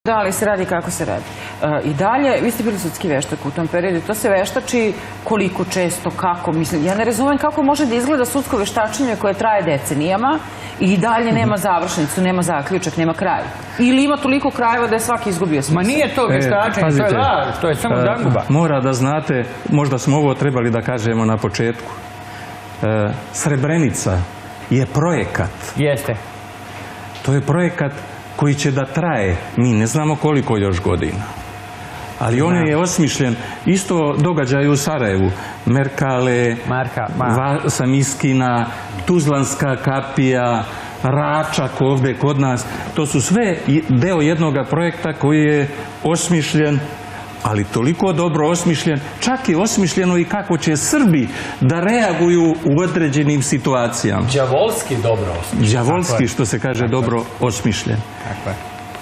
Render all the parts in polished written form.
Da, ali se radi kako se radi. I dalje, vi ste bili sudski veštak u tom periodu, to se veštači koliko često, kako, mislim, ja ne razumem kako može da izgleda sudsko veštačenje koje traje decenijama i dalje nema završnicu, nema zaključak, nema kraj. Ili ima toliko krajeva da je svaki izgubio smisla. Ma nije to veštačenje, to je laž, to je samo zaguba. Mora da znate, možda smo ovo trebali da kažemo na početku. Srebrenica je projekat. Jeste. To je projekat koji će da traje, mi ne znamo koliko još godina. Ali on je osmišljen, isto događaj u Sarajevu, Merkale, Samiskina, Tuzlanska kapija, Račak ovdje kod nas, to su sve deo jednog projekta koji je osmišljen, ali toliko dobro osmišljen, čak je osmišljeno i kako će Srbi da reaguju u određenim situacijama. Đavolski dobro osmišljen. Đavolski, što se kaže, dobro osmišljen.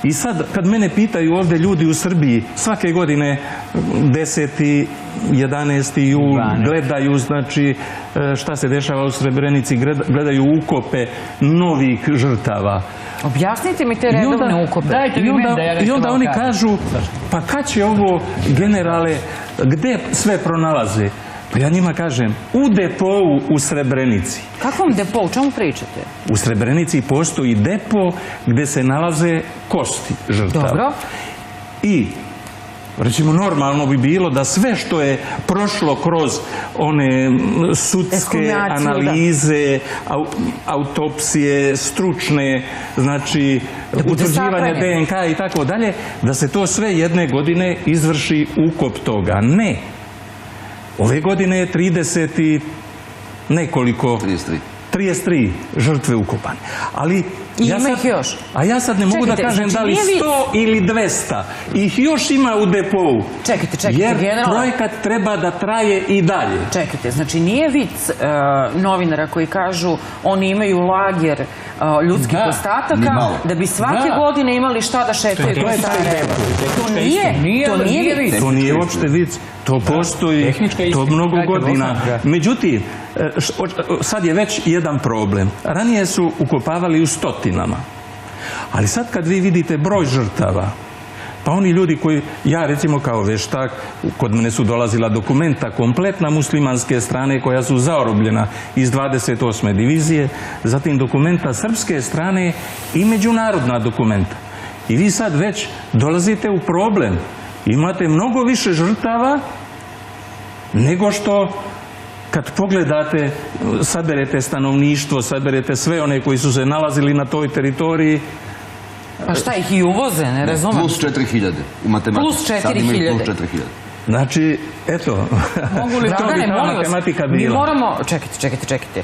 I sad, kad mene pitaju ovdje ljudi u Srbiji, svake godine 10. 11. jul gledaju, znači, šta se dešava u Srebrenici, gledaju ukope novih žrtava. Objasnite mi te redovne ukope. I onda oni kažu, pa kad će ovo, generale, gde sve pronalaze? Pa ja njima kažem, u depou u Srebrenici. Kakvom depou? O čemu pričate? U Srebrenici postoji depo gde se nalaze kosti žrtava. Dobro. I, recimo, normalno bi bilo da sve što je prošlo kroz one sudske analize, autopsije, stručne, znači, utvrđivanje DNK i tako dalje, da se to sve jedne godine izvrši ukop toga. Ne. Ove godine je 30 i nekoliko... 33 žrtve ukopane. Ali... I ima ih još. A ja sad ne mogu da kažem da li 100 ili 200. Ih još ima u depou. Čekajte, jer projekat treba da traje i dalje. Čekajte, znači nije vic novinara koji kažu oni imaju lager ljudskih ostataka da bi svake godine imali šta da šetaju. To nije vic. To nije uopšte vic. To postoji, to mnogo godina. Međutim, sad je već jedan problem. Ranije su ukopavali u stotinama. Ali sad kad vi vidite broj žrtava, pa oni ljudi koji, ja recimo kao veštak, kod mene su dolazila dokumenta kompletna muslimanske strane koja su zaorobljena iz 28. divizije, zatim dokumenta srpske strane i međunarodna dokumenta. I vi sad već dolazite u problem. Imate mnogo više žrtava nego što kad pogledate, saberete stanovništvo, saberete sve one koji su se nalazili na toj teritoriji. Pa šta ih i uvoze, ne razumem. Plus 4000 u matematici. Plus 4000. Znači, eto, to bi ta matematika bila. Mi moramo, čekajte.